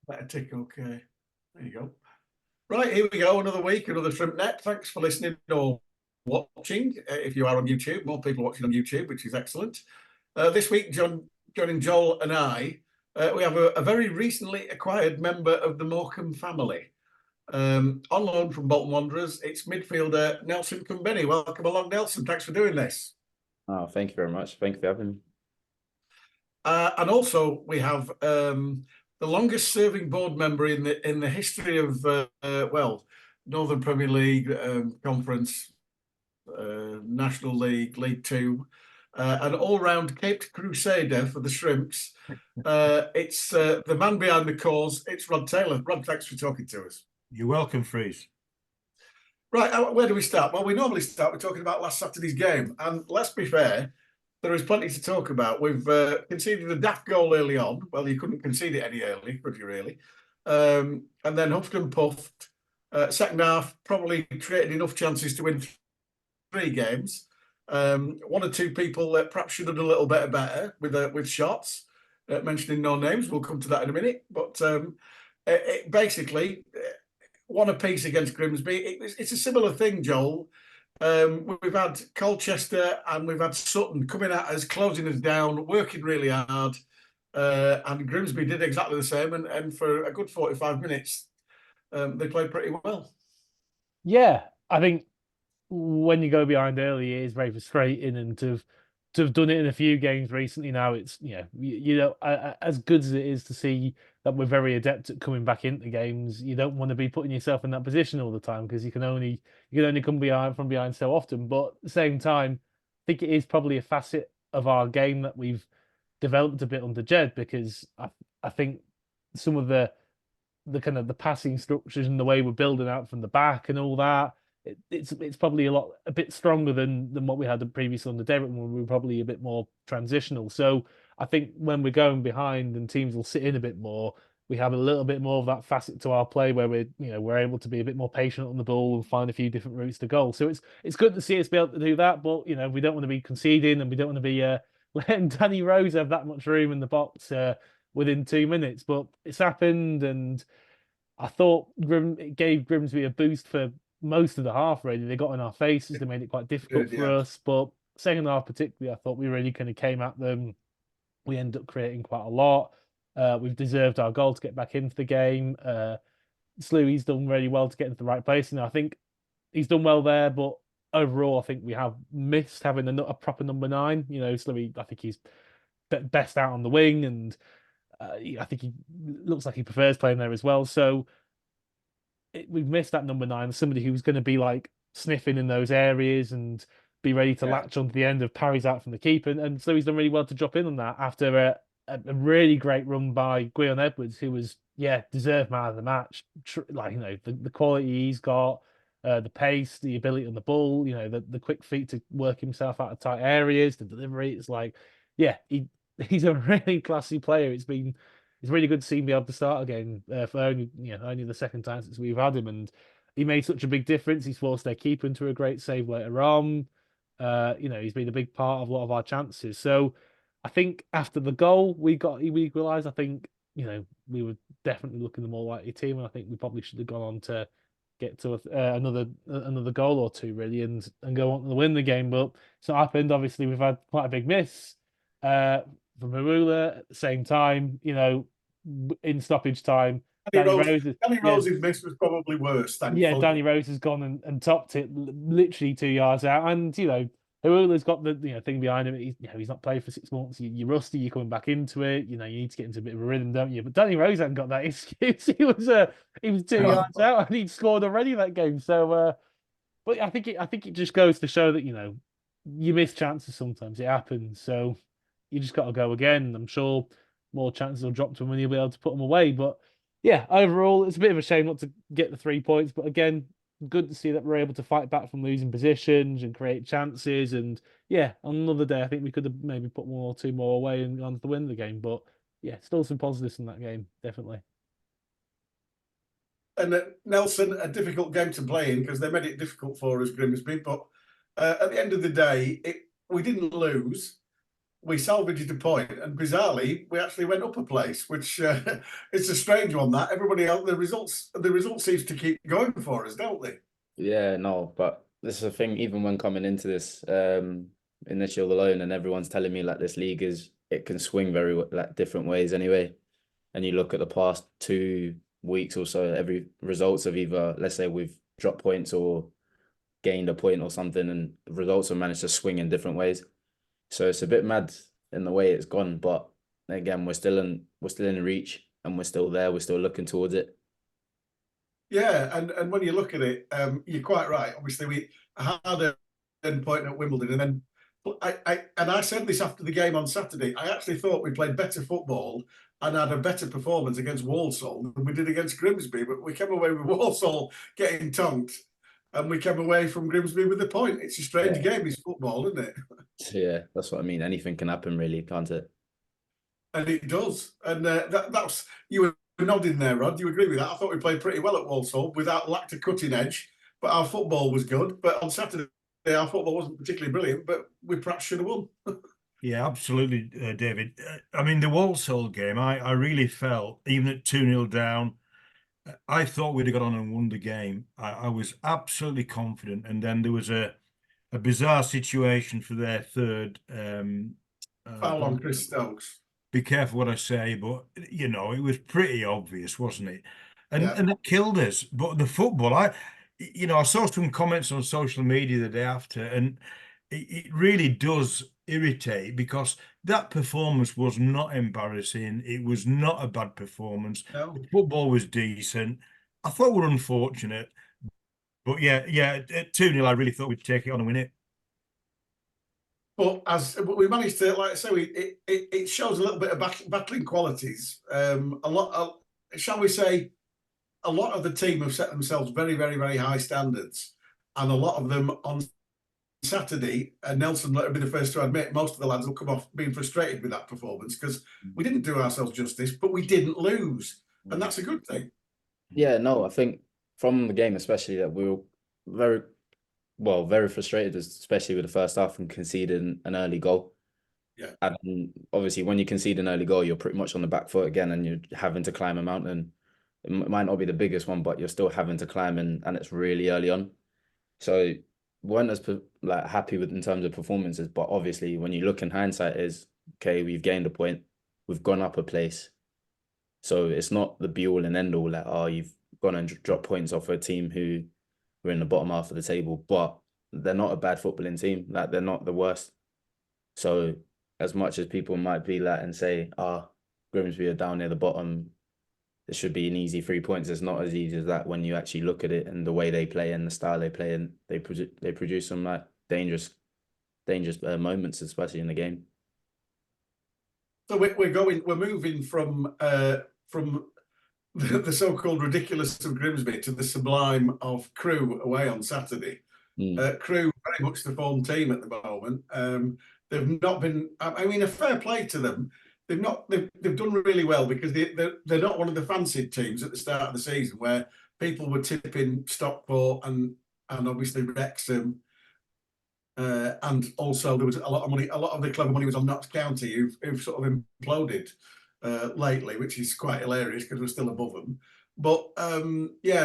Let a tick, okay. There you go. Right, here we go. Another week, another ShrimpNet. Thanks for listening or watching. If you are on YouTube, more people watching on YouTube, which is excellent. This week, John and Joel and I, we have a very recently acquired member of the Morecambe family. On loan from Bolton Wanderers, it's midfielder Nelson Khumbeni. Welcome along, Nelson. Thanks for doing this. Oh, thank you very much. Thank you for having me. And also, we have the longest-serving board member in the history of Northern Premier League, Conference, National League, League Two, an all-round Caped Crusader for the Shrimps. It's the man behind the cause. It's Rod Taylor. Rod, thanks for talking to us. You're welcome, Freez. Right, where do we start? Well, we normally start with talking about last Saturday's game, and let's be fair, there is plenty to talk about. We've conceded a daft goal early on. Well, you couldn't concede it any early, could you really? And then huffed and puffed. Second half, probably created enough chances to win 3 games. One or two people that perhaps should have done a little bit better with shots. Mentioning no names, we'll come to that in a minute. But basically, one apiece against Grimsby. It's a similar thing, Joel. We've had Colchester and we've had Sutton coming at us, closing us down, working really hard. And Grimsby did exactly the same. And for a good 45 minutes, they played pretty well. Yeah, I think when you go behind early, it is very frustrating, and to have done it in a few games recently now, it's as good as it is to see that we're very adept at coming back into games, you don't want to be putting yourself in that position all the time, because you can only come from behind so often. But at the same time, I think it is probably a facet of our game that we've developed a bit under Jed, because I think some of the kind of the passing structures and the way we're building out from the back and all that, it's probably a bit stronger than what we had previously under Derek, when we were probably a bit more transitional. So I think when we're going behind and teams will sit in a bit more, we have a little bit more of that facet to our play, where we're able to be a bit more patient on the ball and find a few different routes to goal. So it's good to see us be able to do that, but we don't want to be conceding, and we don't want to be letting Danny Rose have that much room in the box within 2 minutes. But it's happened, and I thought it gave Grimsby a boost for most of the half. Really, they got in our faces. They made it quite difficult for us. But second half particularly, I thought we really kind of came at them. We ended up creating quite a lot. We've deserved our goal to get back into the game. Sluey's done really well to get into the right place. I think he's done well there. But overall, I think we have missed having a proper number 9. Sluey, I think he's best out on the wing, and I think he looks like he prefers playing there as well. So we've missed that number 9, somebody who's going to be like sniffing in those areas and be ready to latch onto the end of parries out from the keeper. And so he's done really well to drop in on that after a really great run by Gwion Edwards, who was deserved man of the match. The quality he's got, the pace, the ability on the ball, the quick feet to work himself out of tight areas, the delivery. It's like, he's a really classy player. It's really good to see him be able to start again for only the second time since we've had him, and he made such a big difference. He's forced their keeper into a great save later on. He's been a big part of a lot of our chances. So I think after the goal we equalised, I think we were definitely looking the more likely team, and I think we probably should have gone on to get to another goal or two really, and go on to win the game. But it's not happened. Obviously, we've had quite a big miss from Harula. At the same time, in stoppage time, Danny Rose's miss was probably worse. Thankfully. Yeah, Danny Rose has gone and topped it literally 2 yards out, and Harula's got the thing behind him. He's not played for 6 months. You're rusty. You're coming back into it. You need to get into a bit of a rhythm, don't you? But Danny Rose hasn't got that excuse. He was 2 yards out, and he'd scored already that game. So, but I think it just goes to show that you miss chances sometimes. It happens. So you just got to go again. I'm sure more chances will drop to him, and he'll be able to put them away. But yeah, overall, it's a bit of a shame not to get the 3 points. But again, good to see that we're able to fight back from losing positions and create chances. And yeah, on another day, I think we could have maybe put 1 or 2 more away and gone to win the game. But yeah, still some positives in that game, definitely. And Nelson, a difficult game to play in because they made it difficult for us, Grimsby. But at the end of the day, we didn't lose. we salvaged a point, and bizarrely, we actually went up a place, which it's a strange one. That everybody else, the results seems to keep going for us, don't they? Yeah, no, but this is the thing. Even when coming into this initial alone, and everyone's telling me like this league it can swing very like different ways anyway. And you look at the past 2 weeks or so, every results of either, let's say, we've dropped points or gained a point or something, and results have managed to swing in different ways. So it's a bit mad in the way it's gone, but again, we're still in reach, and we're still there. We're still looking towards it. Yeah, and when you look at it, you're quite right. Obviously, we had a end point at Wimbledon, and then I said this after the game on Saturday. I actually thought we played better football and had a better performance against Walsall than we did against Grimsby, but we came away with Walsall getting tonked, and we came away from Grimsby with a point. It's a strange game, it's football, isn't it? Yeah, that's what I mean. Anything can happen, really, can't it? And it does. And that's you were nodding there, Rod. Do you agree with that? I thought we played pretty well at Walsall without lacked a cutting edge, but our football was good. But on Saturday, our football wasn't particularly brilliant, but we perhaps should have won. Yeah, absolutely, David. I mean, the Walsall game, I really felt, even at 2-0 down, I thought we'd have got on and won the game. I was absolutely confident. And then there was a bizarre situation for their third. Foul on Chris Stokes. Be careful what I say, but it was pretty obvious, wasn't it? And it killed us. But the football, I saw some comments on social media the day after, and it really does irritate, because that performance was not embarrassing. It was not a bad performance. No. The football was decent. I thought we were unfortunate, but yeah, at 2-0, I really thought we'd take it on and win it. But as we managed to, like I say, it shows a little bit of battling qualities. Shall we say, a lot of the team have set themselves very, very, very high standards, and a lot of them on Saturday, and Nelson will be the first to admit, most of the lads will come off being frustrated with that performance, because we didn't do ourselves justice, but we didn't lose, and that's a good thing. Yeah, no, I think from the game especially that we were very frustrated, especially with the first half and conceding an early goal. Yeah. And obviously when you concede an early goal, you're pretty much on the back foot again, and you're having to climb a mountain. It might not be the biggest one, but you're still having to climb, and it's really early on. So weren't as happy with in terms of performances, but obviously when you look in hindsight, is okay, we've gained a point, we've gone up a place. So it's not the be all and end all, you've gone and dropped points off a team who were in the bottom half of the table, but they're not a bad footballing team. They're not the worst. So as much as people might be and say, Grimsby are down near the bottom, it should be an easy 3 points. It's not as easy as that when you actually look at it and the way they play and the style they play, and they produce some dangerous moments, especially in the game. So we're moving from the so-called ridiculous of Grimsby to the sublime of Crewe away on Saturday. Crewe very much the form team at the moment. They've not been. I mean, a fair play to them. They've done really well, because they're not one of the fancied teams at the start of the season where people were tipping Stockport and obviously Wrexham, and also there was a lot of money. A lot of the clever money was on Notts County, who've sort of imploded lately, which is quite hilarious because we're still above them. But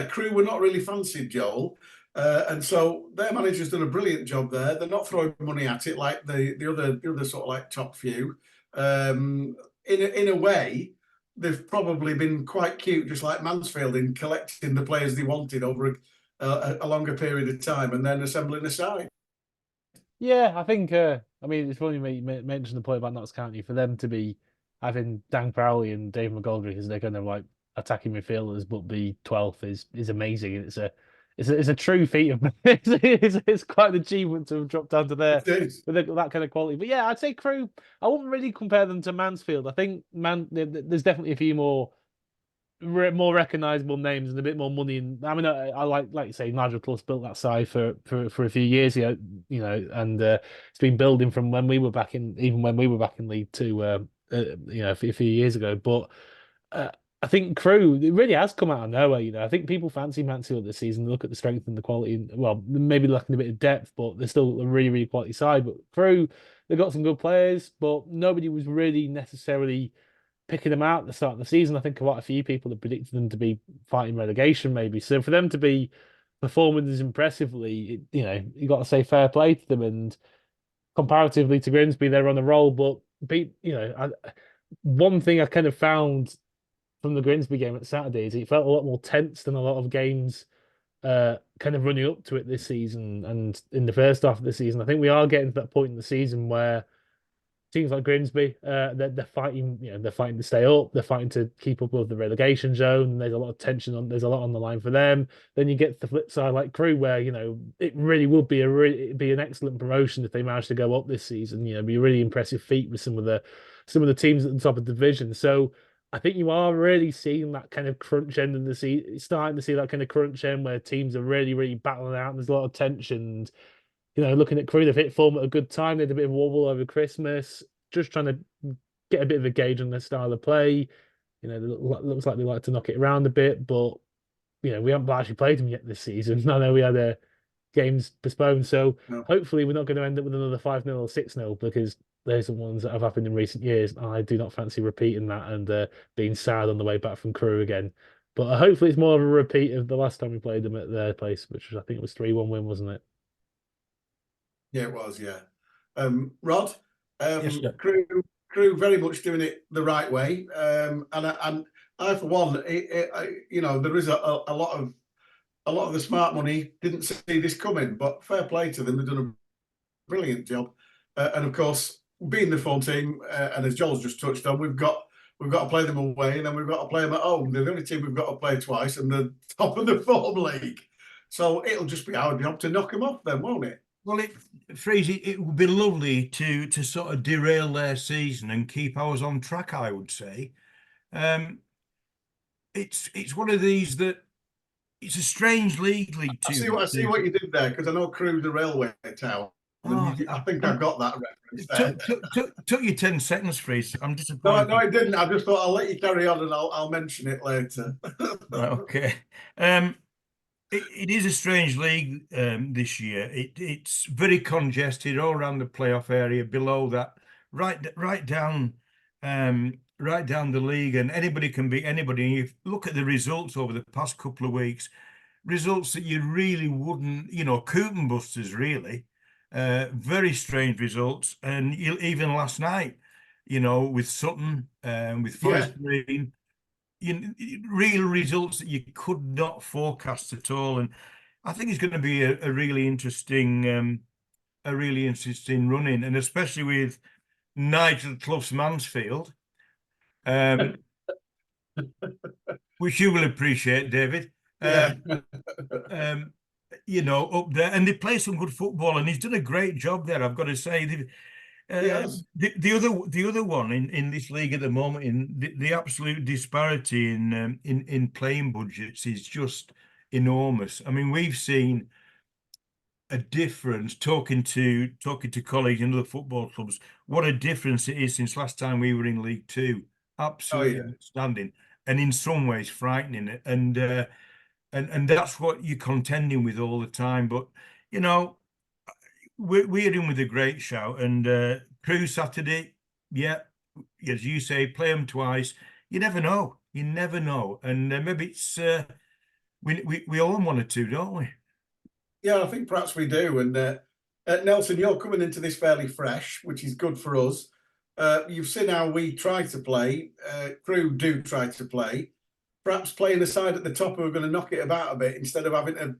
Crewe were not really fancied, Joel. And so their manager's done a brilliant job there. They're not throwing money at it like the other sort of top few. In a way, they've probably been quite cute, just like Mansfield, in collecting the players they wanted over a longer period of time and then assembling a side. Yeah, I think. I mean, it's funny you mentioned the point about Notts County. For them to be having Dan Crowley and Dave McGoldrick as they're kind of attacking midfielders, but be 12th is amazing. And it's a true feat of it's quite an achievement to have dropped down to there with that kind of quality. But yeah, I'd say Crewe. I wouldn't really compare them to Mansfield. I think there's definitely a few more recognisable names and a bit more money. And I mean, I like you say, Nigel Clough built that side for a few years ago, and it's been building from when we were back in League Two, a few years ago. But I think Crewe, it really has come out of nowhere. I think people fancy Mansfield this season. Look at the strength and the quality. Well, maybe lacking a bit of depth, but they're still a really, really quality side. But Crewe, They've got some good players, but nobody was really necessarily picking them out at the start of the season. I think quite a few people had predicted them to be fighting relegation, maybe. So for them to be performing as impressively, you got to say fair play to them. And comparatively to Grimsby, they're on a roll. But one thing I kind of found from the Grimsby game at Saturday is it felt a lot more tense than a lot of games kind of running up to it this season and in the first half of the season. I think we are getting to that point in the season where teams like Grimsby, they're fighting, they're fighting to stay up, they're fighting to keep up with the relegation zone, and there's a lot of tension there's a lot on the line for them. Then you get to the flip side like Crewe, where it really would be it'd be an excellent promotion if they managed to go up this season. It'd be a really impressive feat with some of the teams at the top of the division. So I think you are really seeing that kind of crunch end of the season, starting to see that kind of crunch end where teams are really, really battling out. And there's a lot of tension. And, looking at Crewe, they've hit form at a good time. They had a bit of wobble over Christmas, just trying to get a bit of a gauge on their style of play. It looks like they like to knock it around a bit, but we haven't actually played them yet this season. I know we had games postponed, so hopefully we're not going to end up with another 5-0 or 6-0 because those are ones that have happened in recent years. I do not fancy repeating that and being sad on the way back from Crewe again. But hopefully it's more of a repeat of the last time we played them at their place, which I think was 3-1 win, wasn't it? Yeah, it was. Yeah, Rod, Yes, Crewe very much doing it the right way, and I for one, there is a lot of the smart money didn't see this coming, but fair play to them. They've done a brilliant job, and of course, being the form team, and as Joel's just touched on, we've got to play them away, and then we've got to play them at home. They're the only team we've got to play twice, and the top of the form league. So it'll just be our job to knock them off, then, won't it? Well, Freeze, it would be lovely to sort of derail their season and keep ours on track, I would say. It's one of these that it's a strange league I see what you did there, because I know Crewe's the railway town. I think I got that reference there. Took you 10 seconds, Freeze. I'm disappointed. No, it didn't. I just thought I'll let you carry on and I'll mention it later. Right, okay. It is a strange league this year. It's very congested all around the playoff area. Below that, right down the league, and anybody can beat anybody. And you look at the results over the past couple of weeks, results that you really wouldn't, Cooten busters, really. Very strange results, and even last night, with Sutton, with Forest Green. Real results that you could not forecast at all, and I think it's going to be a really interesting run-in, and especially with Nigel Clough's Mansfield, which you will appreciate, David. Up there, and they play some good football, and he's done a great job there, I've got to say. The other one in this league at the moment, in the absolute disparity in playing budgets is just enormous. I mean, we've seen a difference talking to colleagues in other football clubs. What a difference it is since last time we were in League Two. Absolutely outstanding, and in some ways frightening. And that's what you're contending with all the time. But we're in with a great shout, and Crewe Saturday, as you say, play them twice. You never know, and maybe it's we all want to two, don't we? Yeah, I think perhaps we do. And Nelson, you're coming into this fairly fresh, which is good for us. You've seen how we try to play. Crewe do try to play. Perhaps playing a side at the top who are going to knock it about a bit instead of having to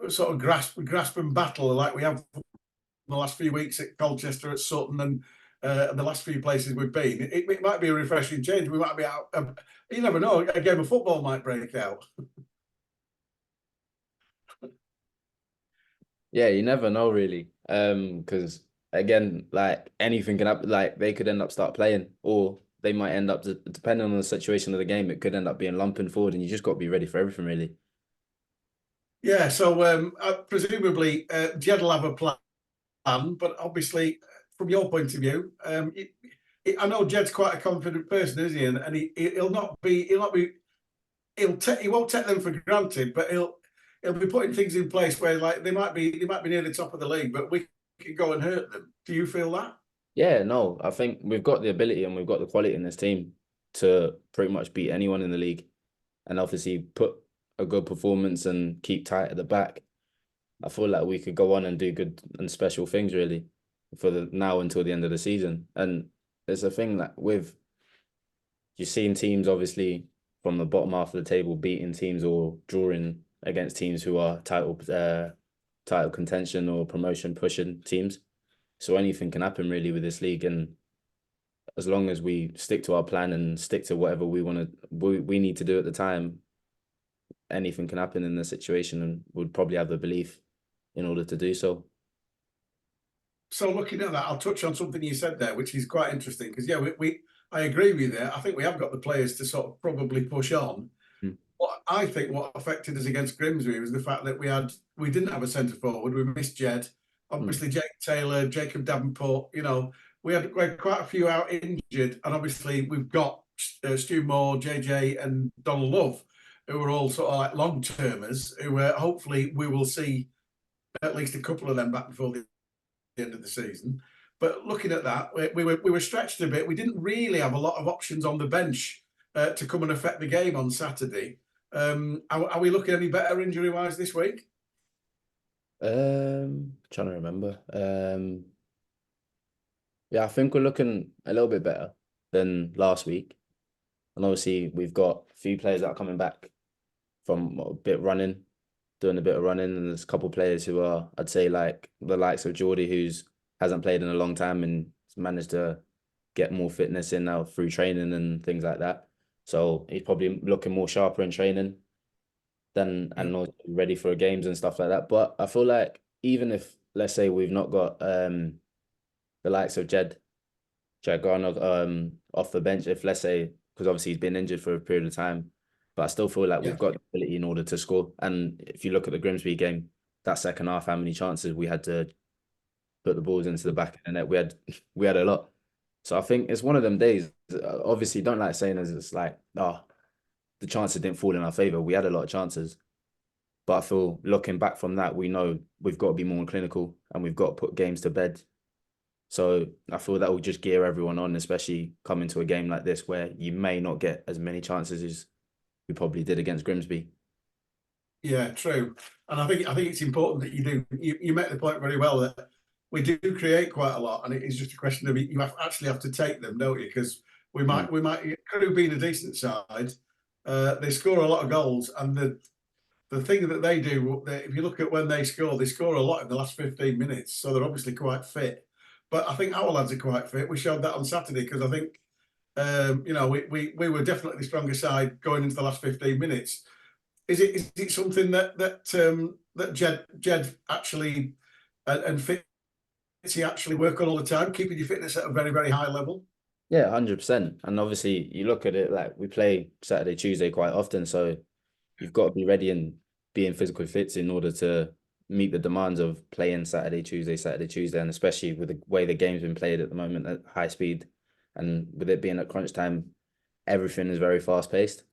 sort of grasp and battle like we have the last few weeks at Colchester, at Sutton, and the last few places we've been. It might be a refreshing change. We might be out. You never know. A game of football might break out. Yeah, you never know, really. Because again, like anything can happen. Like they could end up start playing, or they might end up, depending on the situation of the game, it could end up being lumping forward, and you just got to be ready for everything, really. Yeah. So presumably, Jed will have a plan, but obviously, from your point of view, I know Jed's quite a confident person, isn't he? And he won't take them for granted, but he'll be putting things in place where, like, they might be near the top of the league, but we could go and hurt them. Do you feel that? Yeah, no, I think we've got the ability and we've got the quality in this team to pretty much beat anyone in the league, and obviously put a good performance and keep tight at the back. I feel like we could go on and do good and special things really for the now until the end of the season. And there's a thing that with you've seen teams obviously from the bottom half of the table beating teams or drawing against teams who are title contention or promotion pushing teams. So anything can happen really with this league, and as long as we stick to our plan and stick to whatever we need to do at the time, anything can happen in the situation, and we'd probably have the belief in order to do so. So looking at that, I'll touch on something you said there, which is quite interesting because yeah, I agree with you there. I think we have got the players to sort of probably push on. I think what affected us against Grimsby was the fact that we didn't have a centre forward. We missed Jed, obviously Jake Taylor, Jacob Davenport. You know, we had quite a few out injured, and obviously we've got Stu Moore, JJ, and Donald Love, who are all sort of like long termers. Who hopefully we will see at least a couple of them back before the end of the season. But looking at that, we were stretched a bit. We didn't really have a lot of options on the bench to come and affect the game on Saturday. Are we looking any better injury-wise this week? Trying to remember. Yeah, I think we're looking a little bit better than last week. And obviously we've got a few players that are coming back from doing a bit of running, and there's a couple of players who are, I'd say, like the likes of Geordie, who's hasn't played in a long time and managed to get more fitness in now through training and things like that. So he's probably looking more sharper in training and not ready for games and stuff like that. But I feel like even if, let's say, we've not got the likes of Jed Garner off the bench, if let's say, because obviously he's been injured for a period of time, but I still feel like we've got the ability in order to score. And if you look at the Grimsby game, that second half, how many chances we had to put the balls into the back of the net, we had a lot. So I think it's one of them days. Obviously, don't like saying it's like, the chances didn't fall in our favour. We had a lot of chances. But I feel looking back from that, we know we've got to be more clinical and we've got to put games to bed. So I feel that will just gear everyone on, especially coming to a game like this where you may not get as many chances as we probably did against Grimsby. Yeah, true. And I think it's important that you do. You make the point very well that we do create quite a lot, and it is just a question of you actually have to take them, don't you? Because we might Crewe being a decent side, they score a lot of goals, and the thing that they do, if you look at when they score a lot in the last 15 minutes, so they're obviously quite fit. But I think our lads are quite fit. We showed that on Saturday because I think we were definitely the stronger side going into the last 15 minutes. Is it something that Jed actually and fit? Does he actually work on all the time, keeping your fitness at a very, very high level? Yeah, 100%. And obviously, you look at it like we play Saturday, Tuesday quite often, so you've got to be ready and being physically fit in order to meet the demands of playing Saturday, Tuesday, and especially with the way the game's been played at the moment at high speed, and with it being at crunch time, everything is very fast paced.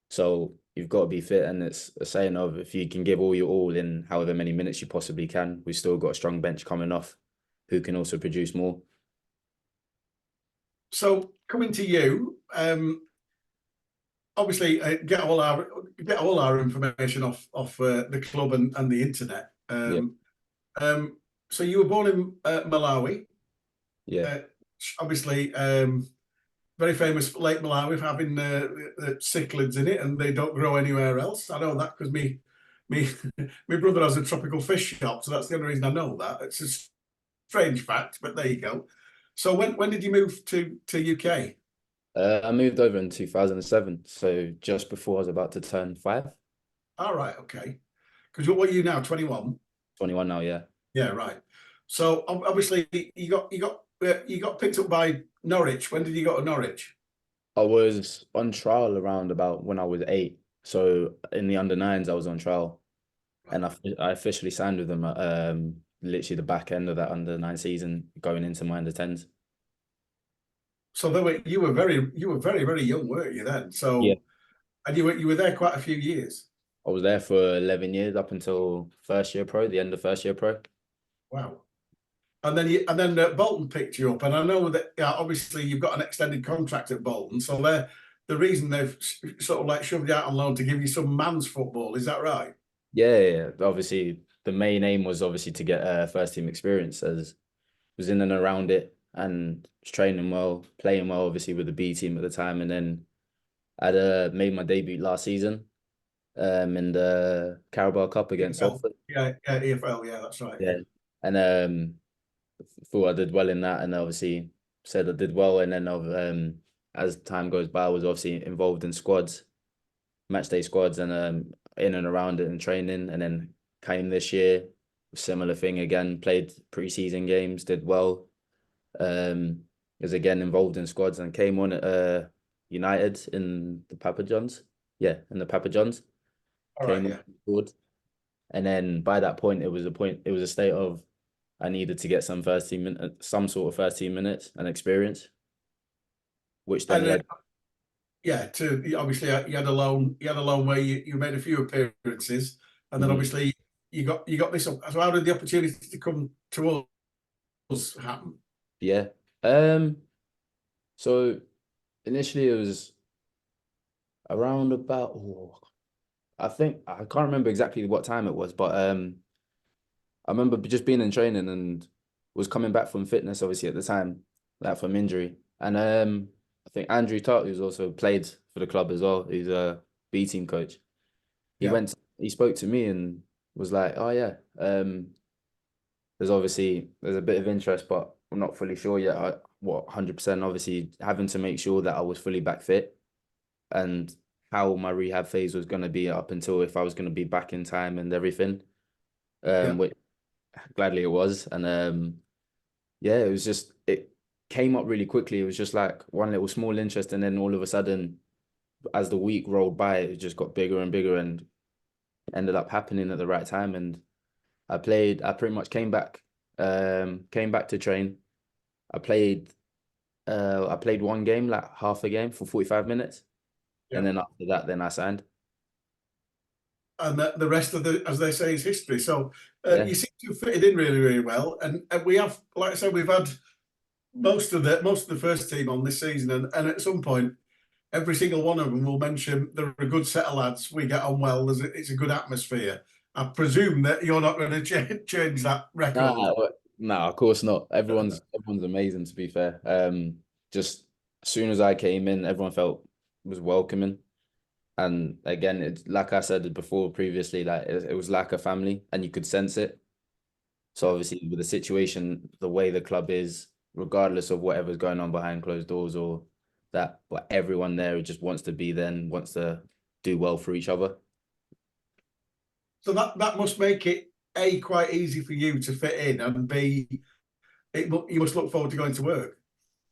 So you've got to be fit, and it's a saying of if you can give all your all in however many minutes you possibly can, we've still got a strong bench coming off who can also produce more. So coming to you, obviously get all our information off the club and the internet. So you were born in Malawi. Yeah. Obviously, very famous Lake Malawi for having cichlids in it, and they don't grow anywhere else. I know that because my brother has a tropical fish shop, so that's the only reason I know that. It's a strange fact, but there you go. So when did you move to UK? I moved over in 2007, so just before I was about to turn 5. All right, okay. Because what are you now? 21. 21 now, yeah. Yeah, right. So obviously you got picked up by Norwich. When did you go to Norwich? I was on trial around about when I was 8. So in the under-9s, I was on trial, and I officially signed with them at literally the back end of that under-9 season, going into my under-10s. So you were very, very young, weren't you then? So yeah. And you were there quite a few years. I was there for 11 years up until first year pro, the end of first year pro. Wow. And then Bolton picked you up, and I know that obviously you've got an extended contract at Bolton, so the reason they've sort of like shoved you out on loan to give you some man's football. Is that right? Yeah. Obviously, the main aim was obviously to get first team experience, as was in and around it and was training well, playing well, obviously with the B team at the time, and then I'd made my debut last season in the Carabao Cup against EFL. Salford. Yeah, EFL, yeah, that's right. Yeah, and thought I did well in that, and obviously said I did well, and then as time goes by, I was obviously involved in squads, match day squads, and in and around it and training, and then came this year, similar thing again, played pre-season games, did well, was again involved in squads, and came on at United in the Papa Johns, in the Papa Johns, All came right, on board, and then by that point, it was a state of I needed to get some sort of first team minutes and experience, which then led. To obviously you had a loan where you made a few appearances, and then obviously you got this up. So how did the opportunity to come to us happen? Yeah. So initially it was around about I think I can't remember exactly what time it was, but I remember just being in training and was coming back from fitness, obviously at the time, like from injury. And I think Andrew Tart, who's also played for the club as well, he's a B team coach. He spoke to me and was like, "Oh yeah, there's a bit of interest, but I'm not fully sure yet. 100%. Obviously, having to make sure that I was fully back fit, and how my rehab phase was going to be up until if I was going to be back in time and everything. Which gladly it was, and it was just it came up really quickly. It was just like one little small interest, and then all of a sudden, as the week rolled by, it just got bigger and bigger, and ended up happening at the right time. And I pretty much came back to train. I played one game, like half a game for 45 minutes. And then after that, then I signed. And the rest of as they say, is history. So you seem to have fitted in really, really well. And we have, like I said, we've had most of the first team on this season, and at some point, every single one of them will mention they're a good set of lads. We get on well. It's a good atmosphere. I presume that you're not going to change that record. No, of course not. Everyone's amazing, to be fair. Just as soon as I came in, everyone was welcoming. And again, it's like I said before previously, like it was like a family, and you could sense it. So obviously with the situation, the way the club is, regardless of whatever's going on behind closed doors or that, but everyone there just wants to be there and wants to do well for each other. So that must make it A, quite easy for you to fit in, and B, you must look forward to going to work.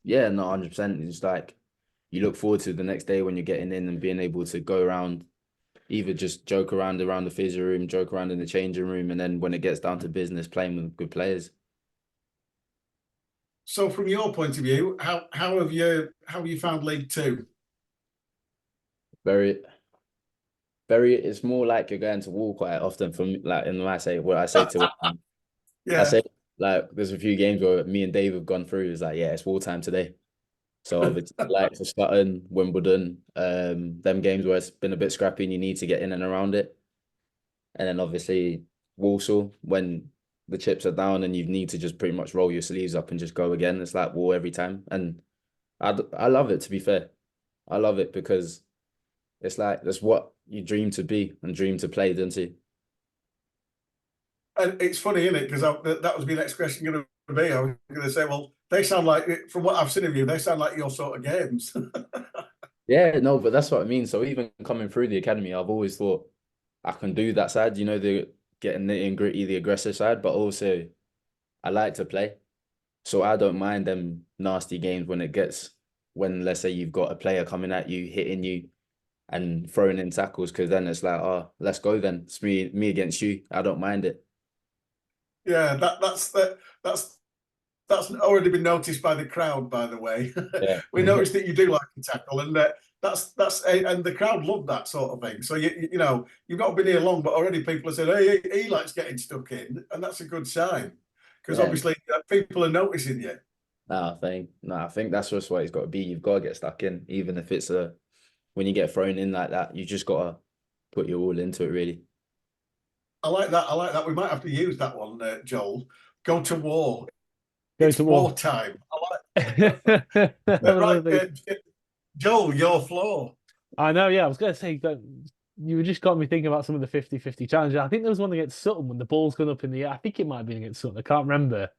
Yeah, no, 100%. It's like you look forward to the next day when you're getting in and being able to go around, either just joke around the physio room, joke around in the changing room, and then when it gets down to business, playing with good players. So from your point of view, how have you found League Two? Very, it's more like you're going to war quite often for me, like in what I say to I say, like, there's a few games where me and Dave have gone through. It's like, yeah, it's wartime today. So it's like for Sutton, Wimbledon, them games where it's been a bit scrappy and you need to get in and around it. And then obviously Walsall, when the chips are down and you need to just pretty much roll your sleeves up and just go again. It's like war every time. And I love it, to be fair. I love it because it's like that's what you dream to be and dream to play, don't you? And it's funny, isn't it? Because that was my next question going to be. I was going to say, well, they sound like, from what I've seen of you, they sound like your sort of games. Yeah, no, but that's what I mean. So even coming through the academy, I've always thought I can do that side, the getting nitty and gritty, the aggressive side, but also I like to play. So I don't mind them nasty games when let's say you've got a player coming at you, hitting you and throwing in tackles, because then it's like, oh, let's go then. It's me against you. I don't mind it. Yeah, that's already been noticed by the crowd, by the way. Yeah. We noticed that you do like to tackle, and and the crowd love that sort of thing. So you've not been here long, but already people have said, "Hey, he likes getting stuck in," and that's a good sign. Because obviously people are noticing you. No, I think that's just what it's got to be. You've got to get stuck in, even if it's when you get thrown in like that, you just got to put your all into it, really. I like that. I like that. We might have to use that one, Joel. Go to war. Go It's to war. wartime. I like right, Joel, your floor. I know, yeah. I was going to say that you just got me thinking about some of the 50-50 challenges. I think there was one against Sutton when the ball's gone up in the air. I think it might have been against Sutton. I can't remember.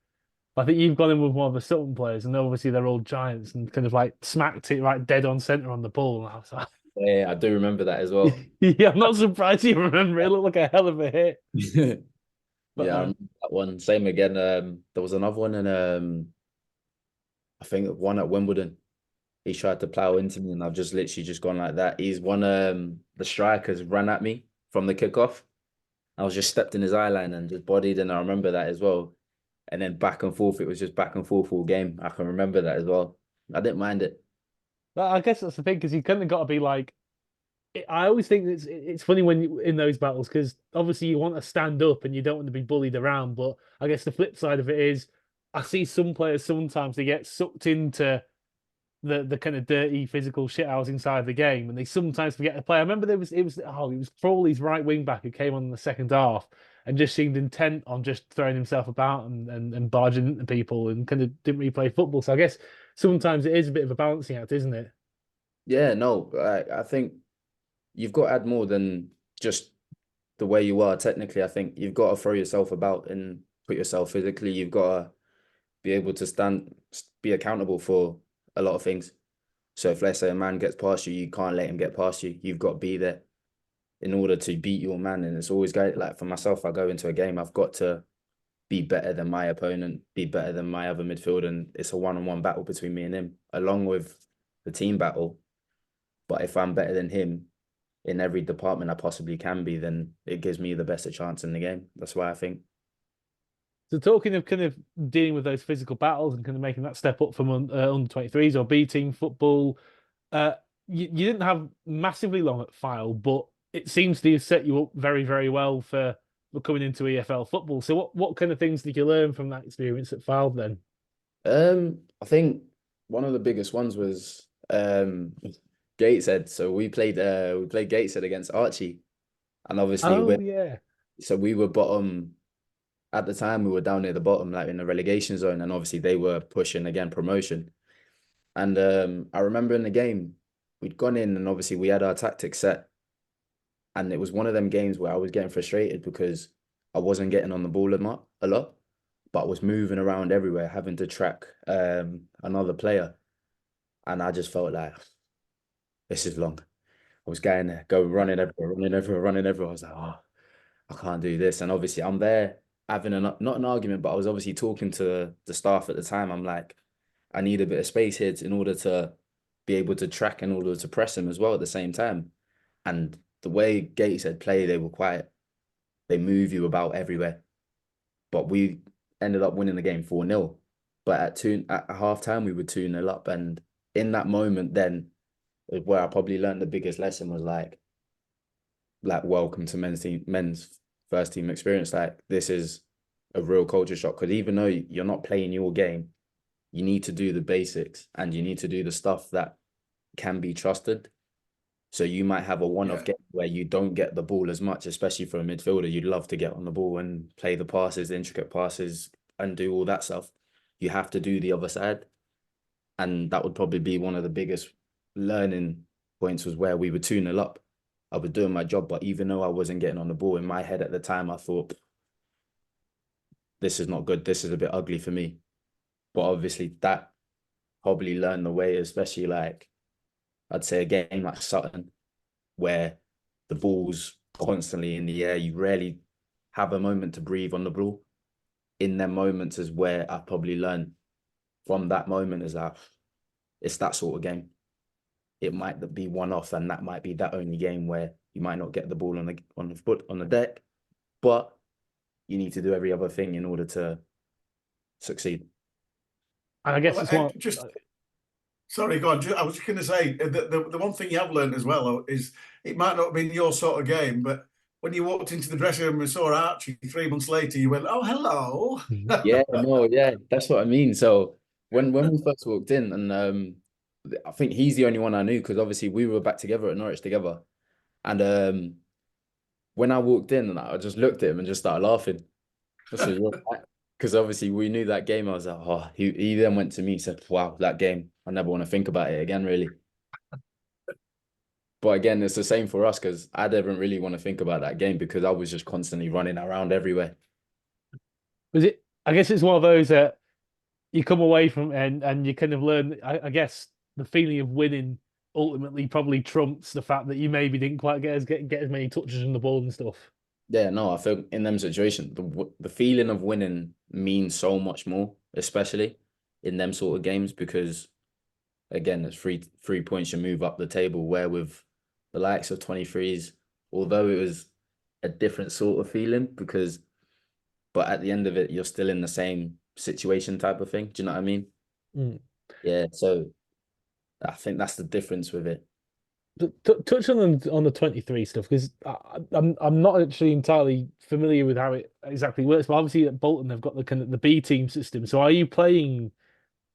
I think you've gone in with one of the Sutton players, and obviously they're all giants, and kind of like smacked it right dead on centre on the ball. And I was like, Yeah, I do remember that as well. yeah, I'm not surprised you remember it. It looked like a hell of a hit. But, I remember that one. Same again. There was another one in I think one at Wimbledon. He tried to plow into me, and I've just literally just gone like that. He's one the strikers ran at me from the kickoff. I was just stepped in his eye line and just bodied, and I remember that as well. And then back and forth, it was just back and forth all game. I can remember that as well. I didn't mind it. But I guess that's the thing, because you kind of got to be like, I always think it's funny when you in those battles, because obviously you want to stand up and you don't want to be bullied around. But I guess the flip side of it is, I see some players sometimes they get sucked into the kind of dirty physical shit house inside the game, and they sometimes forget to play. I remember it was Frawley's right wing back who came on in the second half and just seemed intent on just throwing himself about and barging into people, and kind of didn't really play football. So I guess sometimes it is a bit of a balancing act, isn't it? Yeah, no, I think you've got to add more than just the way you are. Technically, I think you've got to throw yourself about and put yourself physically. You've got to be able to be accountable for a lot of things. So if, let's say, a man gets past you, you can't let him get past you. You've got to be there in order to beat your man. And it's always great. Like for myself, I go into a game, I've got to be better than my opponent, be better than my other midfielder. And it's a one-on-one battle between me and him, along with the team battle. But if I'm better than him in every department I possibly can be, then it gives me the best chance in the game. That's why I think. So talking of kind of dealing with those physical battles and kind of making that step up from under 23s or B team football, you didn't have massively long at File, but it seems to have set you up very, very well for coming into EFL football. So what kind of things did you learn from that experience at File then? I think one of the biggest ones was Gateshead. So we played Gateshead against Archie, and obviously we were bottom. At the time, we were down near the bottom, like in the relegation zone, and obviously they were pushing again promotion. And I remember in the game, we'd gone in, and obviously we had our tactics set. And it was one of them games where I was getting frustrated because I wasn't getting on the ball a lot, but I was moving around everywhere, having to track another player. And I just felt like, this is long. I was running everywhere. I was like, oh, I can't do this. And obviously I'm there having not an argument, but I was obviously talking to the staff at the time. I'm like, I need a bit of space here in order to be able to track, in order to press him as well at the same time. And the way Gateshead play, they move you about everywhere. But we ended up winning the game 4-0. But at halftime, we were 2-0 up. And in that moment then, where I probably learned the biggest lesson was like welcome to men's first team experience. Like, this is a real culture shock, because even though you're not playing your game, you need to do the basics and you need to do the stuff that can be trusted. So you might have a one-off game where you don't get the ball as much, especially for a midfielder. You'd love to get on the ball and play the passes, the intricate passes, and do all that stuff. You have to do the other side. And that would probably be one of the biggest learning points, was where we were 2-0 up. I was doing my job, but even though I wasn't getting on the ball, in my head at the time, I thought, this is not good. This is a bit ugly for me. But obviously that probably learned the way, especially like, I'd say a game like Sutton, where the ball's constantly in the air. You rarely have a moment to breathe on the ball. In them moments is where I probably learned from that moment, is that it's that sort of game. It might be one off, and that might be that only game where you might not get the ball on the deck, but you need to do every other thing in order to succeed. And I guess sorry, go on. I was just going to say the one thing you have learned as well is it might not have been your sort of game, but when you walked into the dressing room and saw Archie 3 months later, you went, "Oh, hello." Yeah, no, yeah, that's what I mean. So when we first walked in, and I think he's the only one I knew because obviously we were back together at Norwich together, and when I walked in, and I just looked at him and just started laughing. Because obviously we knew that game. I was like, oh, he then went to me and said, wow, that game, I never want to think about it again, really. But again, it's the same for us because I didn't really want to think about that game because I was just constantly running around everywhere. Was it? I guess it's one of those that you come away from and you kind of learn. I guess the feeling of winning ultimately probably trumps the fact that you maybe didn't quite get as many touches on the ball and stuff. Yeah, no, I feel in them situations, the feeling of winning means so much more, especially in them sort of games, because again, it's three points you move up the table. Where with the likes of 23s, although it was a different sort of feeling, but at the end of it, you're still in the same situation type of thing. Do you know what I mean? Mm. Yeah, so I think that's the difference with it. Touch on the 23 stuff because I'm not actually entirely familiar with how it exactly works. But obviously at Bolton they've got the kind of the B team system. So are you playing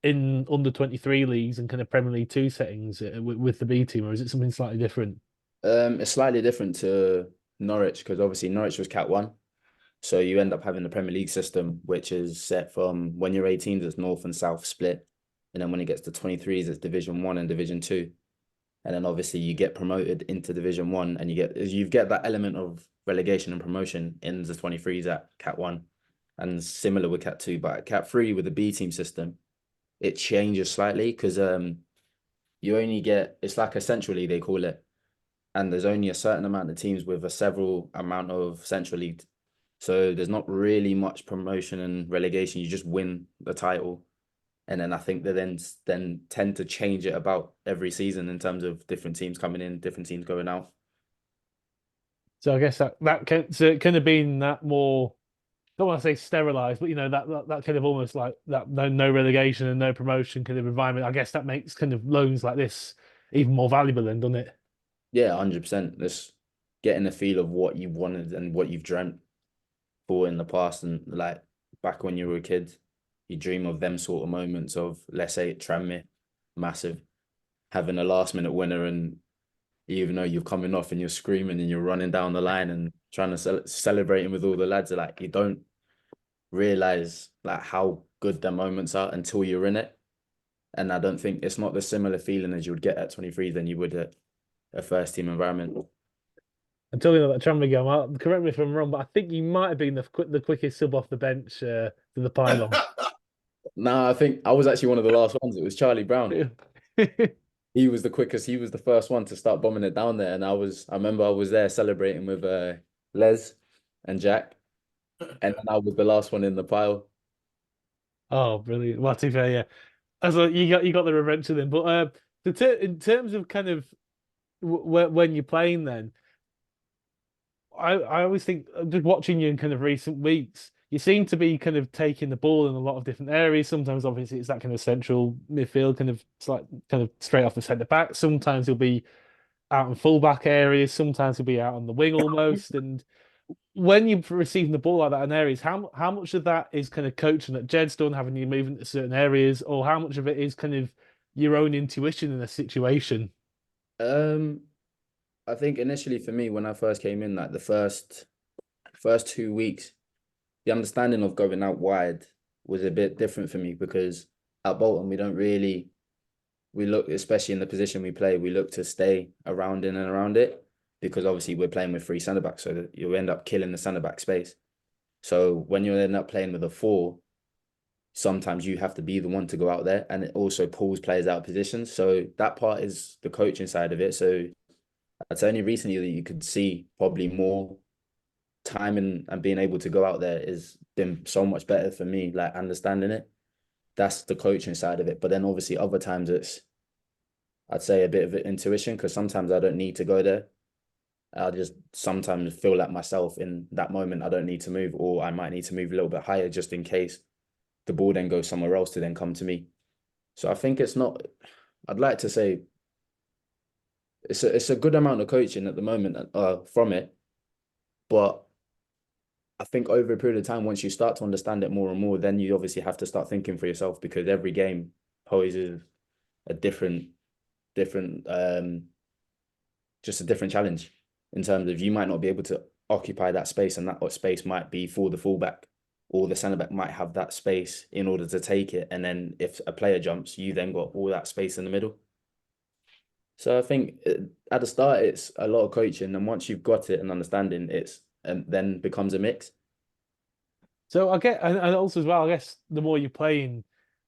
in under 23 leagues and kind of Premier League 2 settings with the B team, or is it something slightly different? It's slightly different to Norwich because obviously Norwich was Cat 1. So you end up having the Premier League system, which is set from when you're 18, it's North and South split. And then when it gets to 23s, it's Division 1 and Division 2. And then obviously you get promoted into Division 1 and you get that element of relegation and promotion in the 23s at Cat 1. And similar with Cat 2, but at Cat 3 with the B team system, it changes slightly because you only get, it's like a Central League, they call it. And there's only a certain amount of teams with a several amount of Central League. So there's not really much promotion and relegation. You just win the title. And then I think they then tend to change it about every season in terms of different teams coming in, different teams going out. So I guess that can so it kind of been that more. Don't want to say sterilized, but that kind of almost like that no relegation and no promotion kind of environment. I guess that makes kind of loans like this even more valuable, then, doesn't it? Yeah, 100%. Just getting a feel of what you've wanted and what you've dreamt for in the past, and like back when you were a kid, you dream of them sort of moments of, let's say, Tranmere, massive, having a last minute winner, and even though you're coming off and you're screaming and you're running down the line and trying to celebrating with all the lads, like you don't realize like how good the moments are until you're in it. And I don't think it's not the similar feeling as you would get at 23 than you would at a first team environment. I'm telling you that Tranmere game. Correct me if I'm wrong, but I think you might have been the quickest sub off the bench to the pylon. No, I think I was actually one of the last ones. It was Charlie Brown. He was the quickest. He was the first one to start bombing it down there, and I remember I was there celebrating with Les and Jack, and then I was the last one in the pile. Oh, brilliant! Well, to be fair, yeah. As you got the revenge of them, but in terms of kind of when you're playing, then I always think just watching you in kind of recent weeks, you seem to be kind of taking the ball in a lot of different areas. Sometimes, obviously, it's that kind of central midfield, kind of straight off the centre back. Sometimes you'll be out in fullback areas. Sometimes you'll be out on the wing almost. And when you're receiving the ball like that in areas, how much of that is kind of coaching that Jed's done, having you move into certain areas, or how much of it is kind of your own intuition in a situation? I think initially for me when I first came in, like the first 2 weeks, the understanding of going out wide was a bit different for me because at Bolton we look, especially in the position we play, we look to stay around in and around it because obviously we're playing with 3 centre backs, so that you end up killing the centre back space. So when you end up playing with a 4, sometimes you have to be the one to go out there, and it also pulls players out of positions. So that part is the coaching side of it. So it's only recently that you could see probably more time and being able to go out there is been so much better for me, like understanding it. That's the coaching side of it. But then obviously other times I'd say a bit of intuition because sometimes I don't need to go there. I just sometimes feel like myself in that moment, I don't need to move, or I might need to move a little bit higher just in case the ball then goes somewhere else to then come to me. So I think it's not, I'd like to say it's a good amount of coaching at the moment from it. But I think over a period of time, once you start to understand it more and more, then you obviously have to start thinking for yourself, because every game poses a different, just a different challenge in terms of you might not be able to occupy that space, and that space might be for the fullback, or the centre back might have that space in order to take it. And then if a player jumps, you then got all that space in the middle. So I think at the start, it's a lot of coaching, and once you've got it and understanding, it's then becomes a mix. So I get, and also as well, I guess the more you're playing,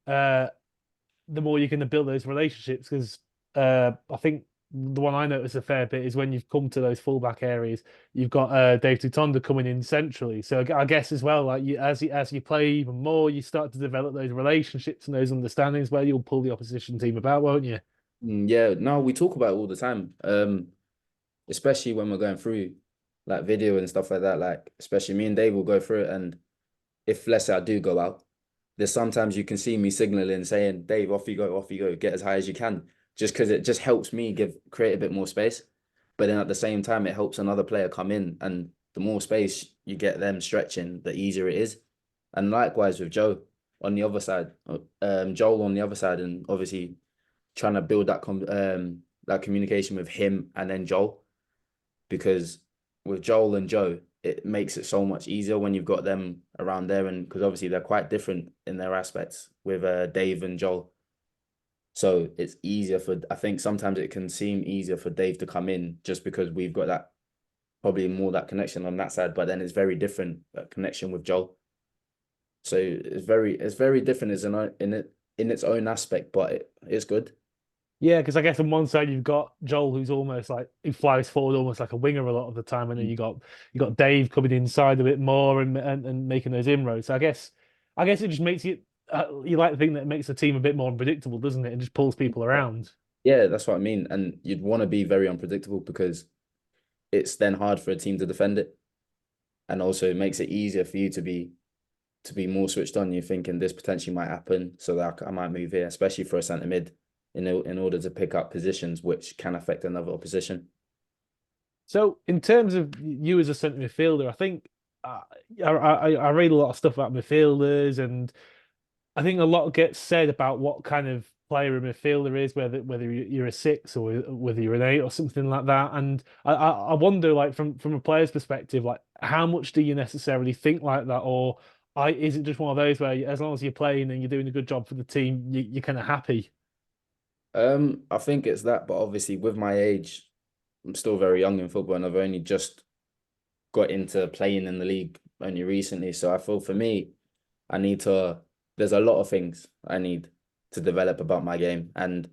the more you're going to build those relationships. Because I think the one I notice a fair bit is when you've come to those fullback areas, you've got Dave Tutonda coming in centrally. So I guess as well, like as you play even more, you start to develop those relationships and those understandings where you'll pull the opposition team about, won't you? Yeah, no, we talk about it all the time. Especially when we're going through like video and stuff like that. Like, especially me and Dave will go through it, and if let's say I do go out, there's sometimes you can see me signaling saying, Dave, off you go, get as high as you can, just because it just helps me create a bit more space. But then at the same time, it helps another player come in, and the more space you get them stretching, the easier it is. And likewise with Joe on the other side, Joel on the other side, and obviously trying to build that that communication with him and then Joel, because with Joel and Joe, it makes it so much easier when you've got them around there, and because obviously they're quite different in their aspects with Dave and Joel. So it's easier I think sometimes it can seem easier for Dave to come in just because we've got that, probably more that connection on that side, but then it's very different, that connection with Joel. So it's very different as in its own aspect, but it's good. Yeah, because I guess on one side you've got Joel, who's almost like he flies forward almost like a winger a lot of the time, and then you got Dave coming inside a bit more and making those inroads. So I guess it just makes you like the thing that makes the team a bit more unpredictable, doesn't it? It just pulls people around. Yeah, that's what I mean. And you'd want to be very unpredictable, because it's then hard for a team to defend it, and also it makes it easier for you to be more switched on. You're thinking this potentially might happen, so that I might move here, especially for a centre mid, in order to pick up positions which can affect another opposition. So in terms of you as a centre midfielder, I think I read a lot of stuff about midfielders, and I think a lot gets said about what kind of player a midfielder is, whether you're a 6 or whether you're an 8 or something like that. And I wonder, like from a player's perspective, like how much do you necessarily think like that, or is it just one of those where as long as you're playing and you're doing a good job for the team, you're kind of happy? I think it's that, but obviously with my age, I'm still very young in football, and I've only just got into playing in the league only recently. So I feel for me, there's a lot of things I need to develop about my game. And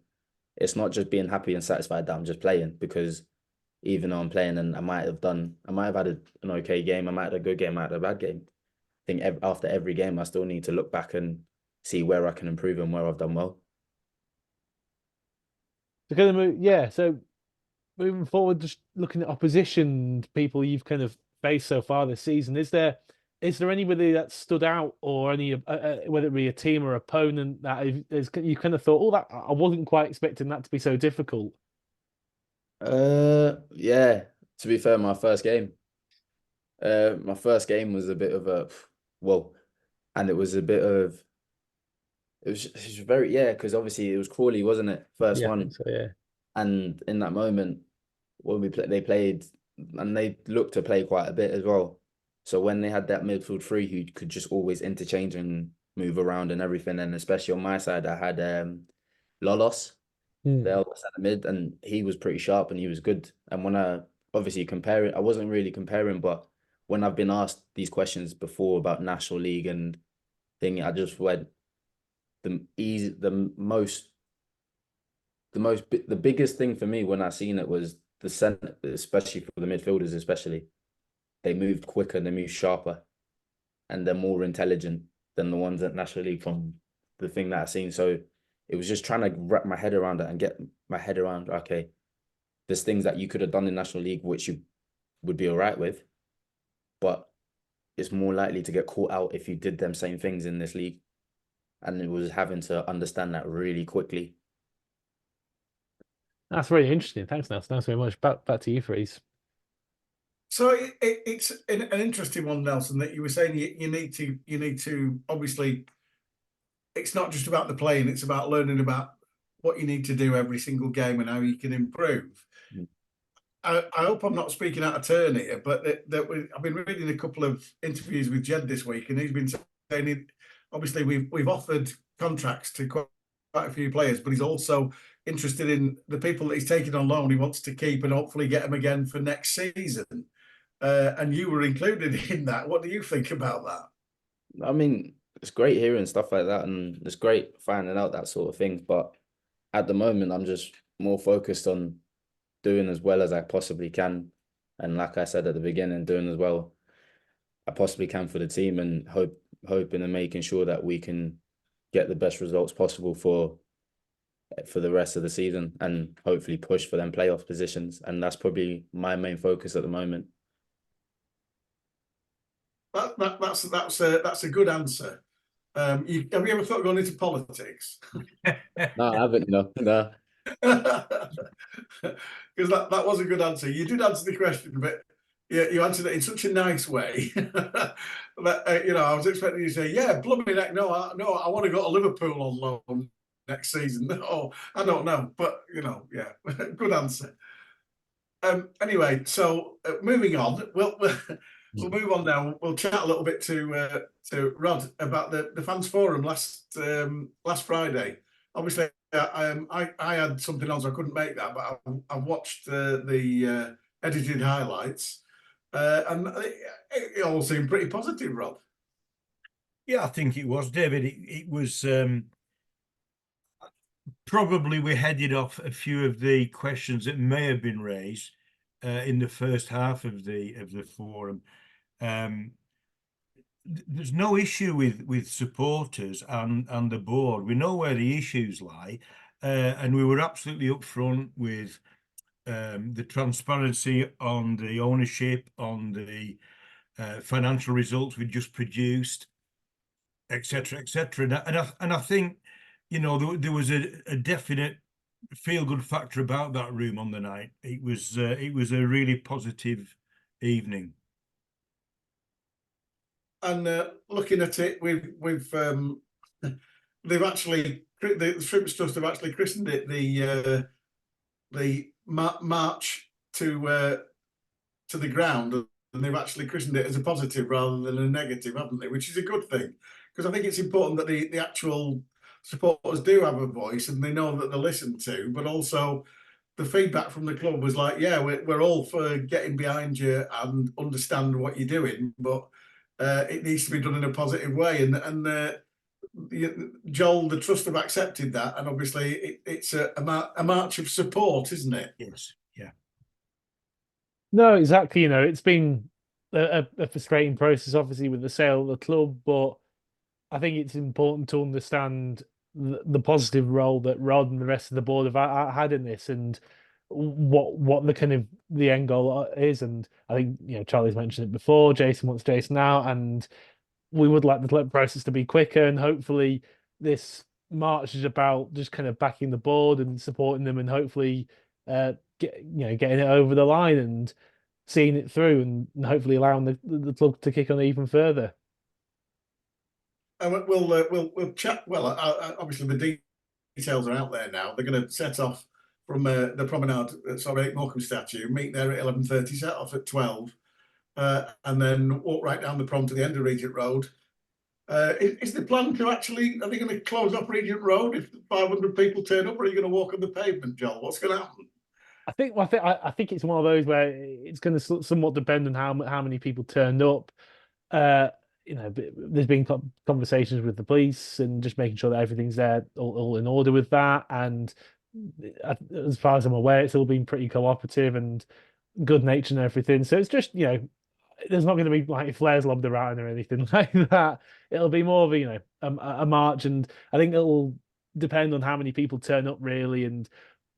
it's not just being happy and satisfied that I'm just playing, because even though I'm playing and I might have had an okay game, I might have had a good game, I might have had a bad game. I think after every game, I still need to look back and see where I can improve and where I've done well. So moving forward, just looking at opposition people you've kind of faced so far this season, is there anybody that stood out, or any whether it be a team or opponent that you kind of thought, oh, that I wasn't quite expecting that to be so difficult? Yeah. To be fair, my first game was a bit of a whoa, and it was a bit of it was very, yeah, because obviously it was Crawley, wasn't it? First Yeah, I one. think so, yeah. And in that moment, when they played, and they looked to play quite a bit as well. So when they had that midfield three who could just always interchange and move around and everything, and especially on my side, I had Lolos, the other centre mid, and he was pretty sharp and he was good. And when I obviously compare it, I wasn't really comparing, but when I've been asked these questions before about National League and thing, I just went the biggest thing for me when I seen it was the centre, especially for the midfielders, especially. They moved quicker, they moved sharper, and they're more intelligent than the ones at National League from the thing that I've seen. So it was just trying to wrap my head around it and get my head around, okay, there's things that you could have done in National League which you would be all right with, but it's more likely to get caught out if you did them same things in this league. And it was having to understand that really quickly. That's really interesting. Thanks, Nelson. Thanks very much. Back to you, Freeze. So it's an interesting one, Nelson, that you were saying you need to obviously, it's not just about the playing, it's about learning about what you need to do every single game and how you can improve. I hope I'm not speaking out of turn here, but I've been reading a couple of interviews with Jed this week, and he's been saying, obviously we've offered contracts to quite a few players, but he's also interested in the people that he's taking on loan. He wants to keep and hopefully get them again for next season. And you were included in that. What do you think about that? I mean, it's great hearing stuff like that, and it's great finding out that sort of thing. But at the moment, I'm just more focused on doing as well as I possibly can. And like I said at the beginning, doing as well I possibly can for the team, and hoping and making sure that we can get the best results possible for the rest of the season, and hopefully push for them playoff positions. And that's probably my main focus at the moment. That's a good answer. Have you ever thought of going into politics? No, I haven't. No. Because that was a good answer. You did answer the question, but you answered it in such a nice way that I was expecting you to say, "Yeah, blooming heck, no, I want to go to Liverpool on loan next season." No, I don't know, but yeah, good answer. Anyway, so moving on, we'll move on now. We'll chat a little bit to Rod about the fans forum last Friday. Obviously, I had something else, I couldn't make that, but I've watched the edited highlights, and it all seemed pretty positive, Rod. Yeah, I think it was, David. It was probably we headed off a few of the questions that may have been raised in the first half of the forum. There's no issue with supporters and the board. We know where the issues lie, and we were absolutely upfront with the transparency on the ownership, on the financial results we just produced, etc., etc. And I think there was a definite feel-good factor about that room on the night. It was a really positive evening. And looking at it, they've actually, the Shrimp Trust have actually christened it the march to the ground, and they've actually christened it as a positive rather than a negative, haven't they? Which is a good thing, because I think it's important that the actual supporters do have a voice and they know that they're listened to, but also the feedback from the club was like, yeah, we're all for getting behind you and understand what you're doing, but it needs to be done in a positive way. And Joel, the trust have accepted that, and obviously it's a march of support, isn't it? Yes, yeah. No, exactly. It's been a frustrating process, obviously, with the sale of the club, but I think it's important to understand the positive role that Rod and the rest of the board have had in this, and what the kind of the end goal is. And I think Charlie's mentioned it before. Jason wants Jason out, and we would like the process to be quicker. And hopefully, this march is about just kind of backing the board and supporting them, and hopefully, getting it over the line and seeing it through, and hopefully allowing the club to kick on even further. And we'll chat. Well, obviously the details are out there now. They're going to set off from the promenade, Morecambe statue, meet there at 11:30, set off at 12, and then walk right down the prom to the end of Regent Road. Is the plan to actually, are they going to close off Regent Road if 500 people turn up, or are you going to walk on the pavement, Joel? What's going to happen? I think it's one of those where it's going to somewhat depend on how many people turned up. There's been conversations with the police and just making sure that everything's there, all in order with that. And as far as I'm aware, it's all been pretty cooperative and good natured and everything. So it's just, there's not going to be like flares lobbed around or anything like that. It'll be more of a march, and I think it'll depend on how many people turn up really. And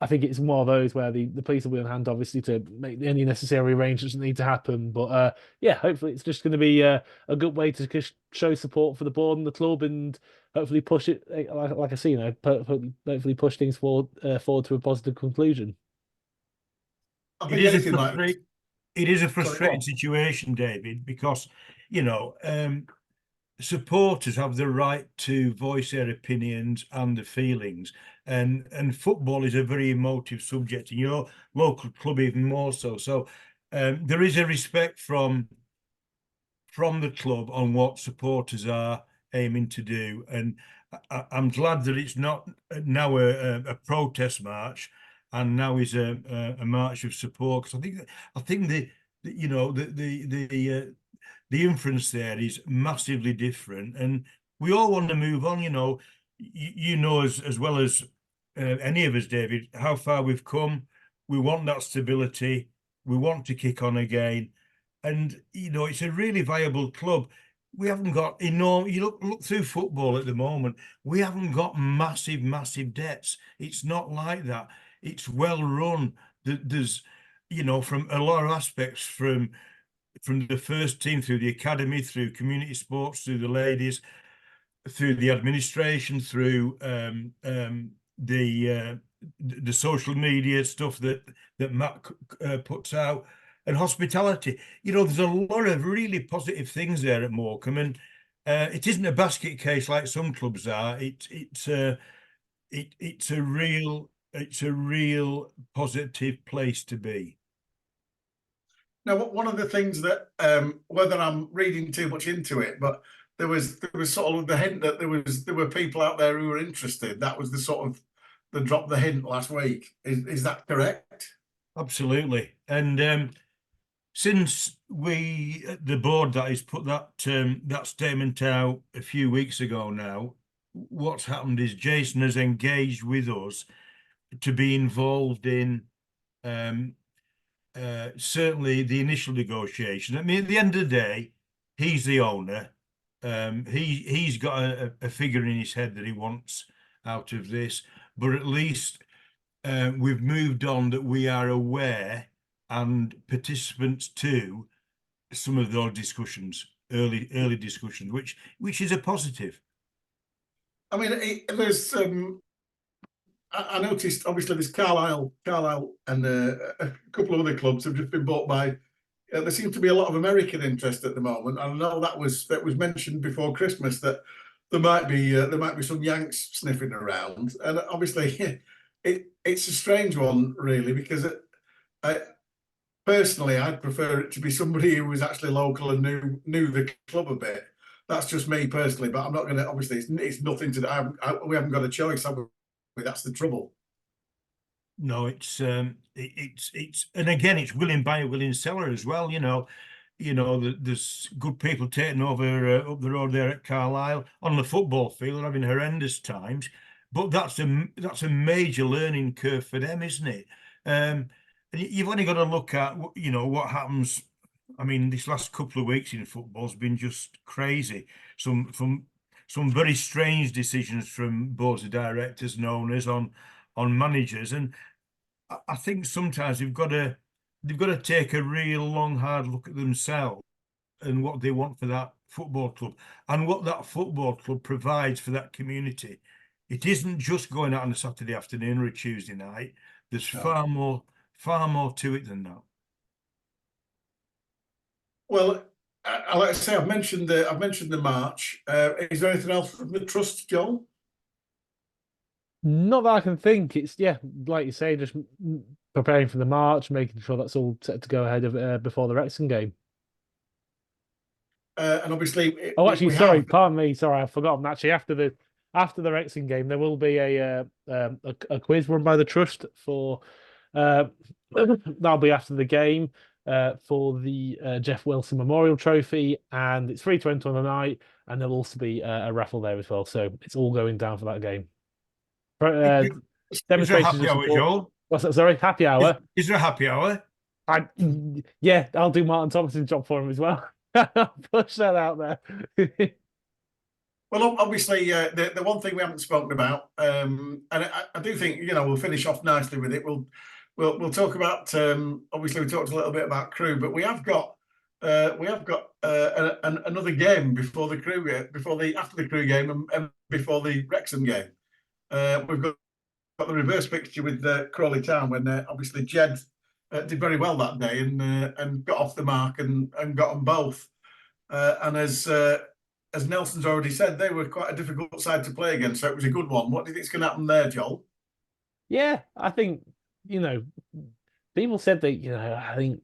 I think it's more of those where the police will be on hand, obviously, to make any necessary arrangements that need to happen. But yeah, hopefully it's just going to be a good way to show support for the board and the club, and hopefully push it, like I see, hopefully push things forward to a positive conclusion. I think anything like it It is a frustrating situation, David, because, you know, supporters have the right to voice their opinions and their feelings, and football is a very emotive subject, and your local club even more so. So there is a respect from the club on what supporters are aiming to do, and I'm glad that it's not now a protest march, and now is a march of support, because I think the inference there is massively different, and we all want to move on. You know, you know as well as any of us, David, how far we've come. We want that stability. We want to kick on again, and you know, it's a really viable club. We haven't got enormous. You look through football at the moment. We haven't got massive debts. It's not like that. It's well run. There's, you know, from a lot of aspects, from the first team through the academy, through community sports, through the ladies, through the administration, through the social media stuff that Matt puts out, and hospitality. You know, there's a lot of really positive things there at Morecambe, and it isn't a basket case like some clubs are. It's a real positive place to be. Now, one of the things that, whether I'm reading too much into it, but there was sort of the hint that there were people out there who were interested. That was the sort of the drop the hint last week. Is that correct? Absolutely. And since the board that is put that statement out a few weeks ago now, what's happened is Jason has engaged with us to be involved in certainly the initial negotiation. I mean, at the end of the day, he's the owner. He's got a figure in his head that he wants out of this, but at least we've moved on, that we are aware and participants to some of those discussions, early discussions, which is a positive. I mean, there's I noticed obviously this Carlisle and a couple of other clubs have just been bought by. There seems to be a lot of American interest at the moment. I know that was mentioned before Christmas, that there might be some Yanks sniffing around, and obviously it's a strange one really, because personally I'd prefer it to be somebody who was actually local and knew the club a bit. That's just me personally, but I'm not going to. Obviously, it's nothing to do. We haven't got a choice, have we? That's the trouble. No, it's and again, it's willing buyer, willing seller as well. You know, there's good people taking over up the road there at Carlisle on the football field, having horrendous times, but that's a major learning curve for them, isn't it? And you've only got to look at what happens. I mean, this last couple of weeks in football's been just crazy. Some very strange decisions from boards of directors and owners on managers, and I think sometimes they've got to take a real long, hard look at themselves and what they want for that football club and what that football club provides for that community. It isn't just going out on a Saturday afternoon or a Tuesday night. There's far more to it than that. Well, like I say, I've mentioned the march. Is there anything else from the trust, Joel? Not that I can think. It's like you say, just preparing for the march, making sure that's all set to go ahead of before the Wrexham game. And obviously, pardon me, sorry, I've forgotten. Actually, after the Wrexham game, there will be a quiz run by the trust for that'll be after the game for the Jeff Wilson Memorial Trophy, and it's free to enter on the night, and there'll also be a raffle there as well. So it's all going down for that game. Demonstrations of support. Joel? What's that? Sorry, happy hour. Is there a happy hour? I'll do Martin Thompson's job for him as well. I'll push that out there. Well, obviously, the one thing we haven't spoken about, and I do think we'll finish off nicely with it. We'll talk about. Obviously, we talked a little bit about Crewe, but we have got another game before the Crewe, after the Crewe game and before the Wrexham game. We've got the reverse fixture with Crawley Town, when obviously Jed did very well that day and got off the mark and got them both. And as Nelson's already said, they were quite a difficult side to play against, so it was a good one. What do you think's going to happen there, Joel? Yeah, I think, people said that, I think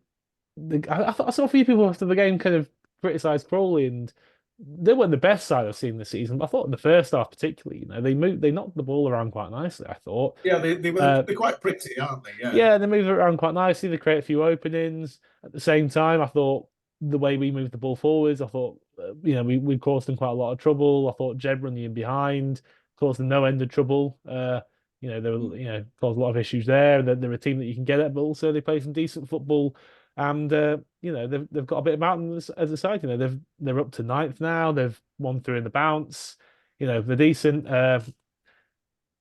I saw a few people after the game kind of criticise Crawley, and they weren't the best side I've seen this season. But I thought in the first half, particularly, they knocked the ball around quite nicely. I thought. Yeah, they're quite pretty, aren't they? Yeah. Yeah, they move it around quite nicely. They create a few openings. At the same time, I thought the way we moved the ball forwards, I thought, we caused them quite a lot of trouble. I thought Jeb running in behind caused them no end of trouble. They were, caused a lot of issues there. They're a team that you can get at, but also they play some decent football. And they've got a bit about them as a side. They're up to 9th now. They've won through in the bounce. They're decent. That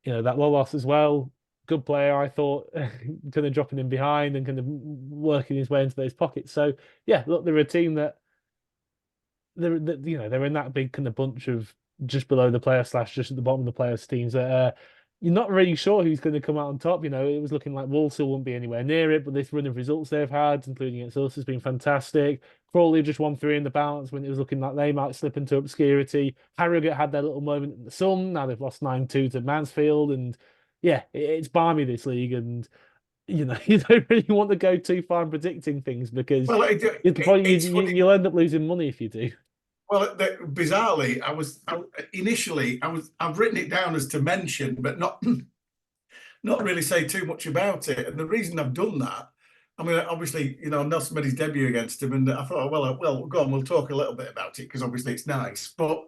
Lolos as well. Good player, I thought, kind of dropping in behind and kind of working his way into those pockets. So yeah, look, they're a team that they're in that big kind of bunch of just below the player / just at the bottom of the players' teams that you're not really sure who's going to come out on top. It was looking like Walsall wouldn't be anywhere near it, but this run of results they've had, including against us, has been fantastic. Crawley just won 3 in the balance when it was looking like they might slip into obscurity. Harrogate had their little moment in the sun. Now they've lost 9-2 to Mansfield, and yeah, it's balmy this league, and you don't really want to go too far in predicting things because you'll end up losing money if you do. Well, bizarrely, I've written it down as to mention, but not really say too much about it. And the reason I've done that, I mean, obviously, Nelson made his debut against him, and I thought, well, go on, we'll talk a little bit about it because obviously it's nice. But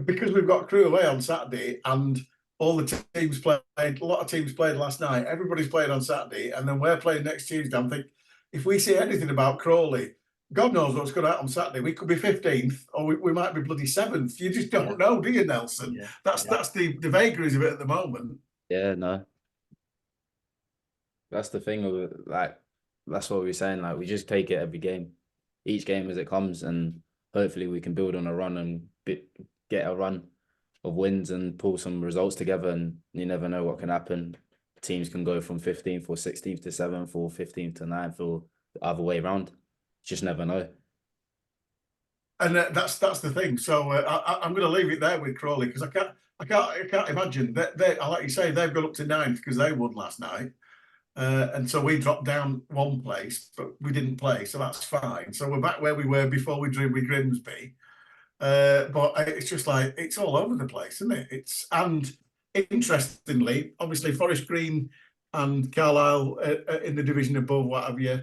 because we've got Crewe away on Saturday and all the teams played, a lot of teams played last night, everybody's playing on Saturday, and then we're playing next Tuesday. I'm thinking, if we see anything about Crawley, God knows what's going to happen on Saturday. We could be 15th, or we might be bloody 7th. You just don't know, do you, Nelson? Yeah. That's the vagaries of it at the moment. Yeah, no. That's the thing of it. Like, that's what we were saying. Like, we just take it every game, each game as it comes, and hopefully we can build on a run and get a run of wins and pull some results together. And you never know what can happen. Teams can go from 15th or 16th to 7th or 15th to 9th or the other way around. Just never know. And that's the thing. So I'm going to leave it there with Crawley because I can't imagine that like you say, they've got up to 9th because they won last night, and so we dropped down 1 place, but we didn't play, so that's fine. So we're back where we were before we drew with Grimsby. But it's just like it's all over the place, isn't it? And interestingly, obviously Forest Green and Carlisle in the division above, what have you.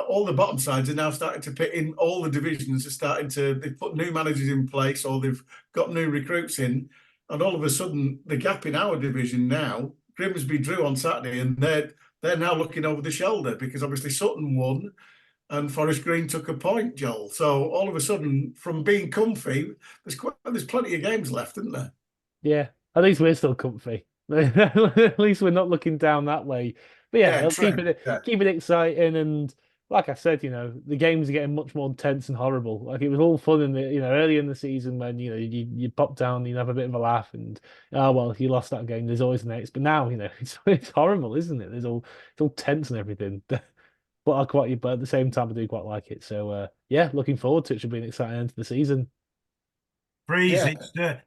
All the bottom sides are now starting to pit in. All the divisions are starting to. They've put new managers in place, or they've got new recruits in, and all of a sudden, the gap in our division now. Grimsby drew on Saturday, and they're now looking over the shoulder because obviously Sutton won, and Forest Green took a point, Joel. So all of a sudden, from being comfy, there's plenty of games left, isn't there? Yeah, at least we're still comfy. At least we're not looking down that way. But yeah, keep it exciting, and like I said, the games are getting much more intense and horrible. Like it was all fun in the early in the season when you pop down, you have a bit of a laugh, and if you lost that game, there's always the next. But now it's horrible, isn't it? It's all tense and everything. But but at the same time, I do quite like it. So yeah, looking forward to it. Should be an exciting end to the season. Freeze,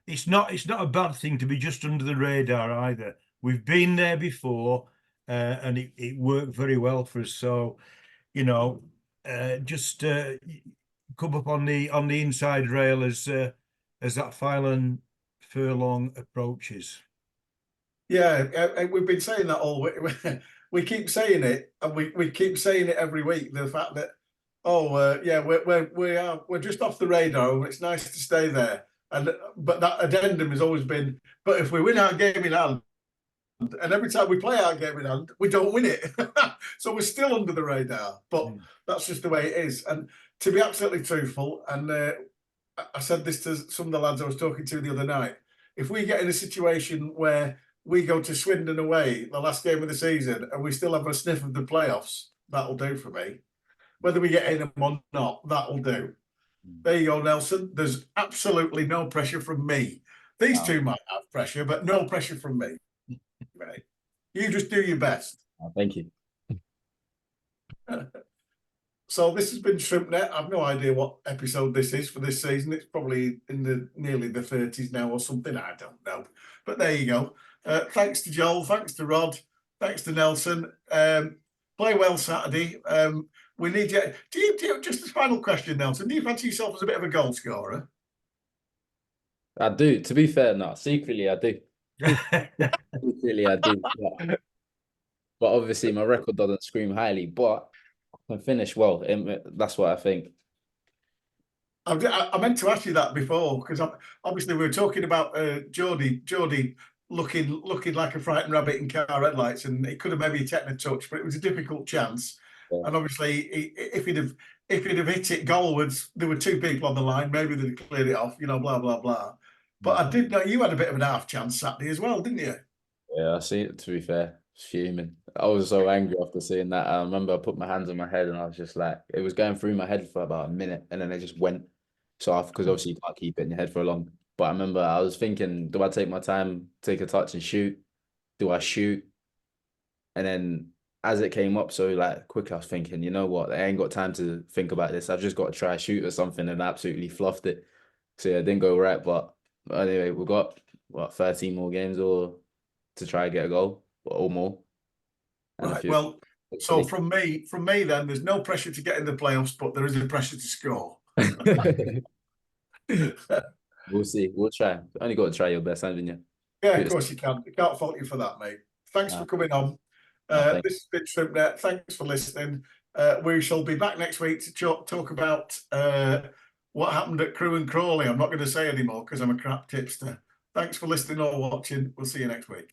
it's not a bad thing to be just under the radar either. We've been there before. And it worked very well for us. So, just come up on the inside rail as that final furlong approaches. Yeah, we've been saying that all week. We keep saying it, and we keep saying it every week. The fact that we're just off the radar, and it's nice to stay there. But that addendum has always been. But if we win our game in hand. And every time we play our game in hand, we don't win it. So we're still under the radar. But that's just the way it is. And to be absolutely truthful, and I said this to some of the lads I was talking to the other night, if we get in a situation where we go to Swindon away, the last game of the season, and we still have a sniff of the playoffs, that'll do for me. Whether we get in them or not, that'll do. There you go, Nelson. There's absolutely no pressure from me. These two might have pressure, but no pressure from me. Right. You just do your best. Thank you. So this has been ShrimpNet. I've no idea what episode this is for this season. It's probably in the nearly the 30s now or something. I don't know. But there you go. Thanks to Joel. Thanks to Rod. Thanks to Nelson. Play well Saturday. We need you. Do you just a final question, Nelson? Do you fancy yourself as a bit of a goal scorer? I do. To be fair, no. Secretly, I do. Secretly, I do. But obviously, my record doesn't scream highly. But I can finish well. That's what I think. I meant to ask you that before because obviously we were talking about Geordie looking like a frightened rabbit in car headlights, and it could have maybe taken a touch, but it was a difficult chance. Yeah. And obviously, if he'd have hit it goalwards, there were two people on the line. Maybe they'd have cleared it off, you know, blah blah blah. But I did know you had a bit of an half chance Saturday as well, didn't you? Yeah, I see it. To be fair, fuming. I was so angry after seeing that. I remember I put my hands on my head and I was just like, it was going through my head for about a minute, and then it just went. So because obviously you can't keep it in your head for long. But I remember I was thinking, do I take my time, take a touch and shoot? Do I shoot? And then as it came up so like quickly, I was thinking, you know what? I ain't got time to think about this. I've just got to try shoot or something, and I absolutely fluffed it. So yeah, it didn't go right. But anyway, we've got 13 more games or to try and get a goal or more. Right. Well, so from me then, there's no pressure to get in the playoffs, but there is a pressure to score. We'll see. We'll try. Only got to try your best, haven't you? Yeah, of course you can. You can't fault you for that, mate. Thanks for coming on. This has been ShrimpNet. Thanks for listening. We shall be back next week to talk about what happened at Crewe and Crawley. I'm not going to say anymore because I'm a crap tipster. Thanks for listening or watching. We'll see you next week.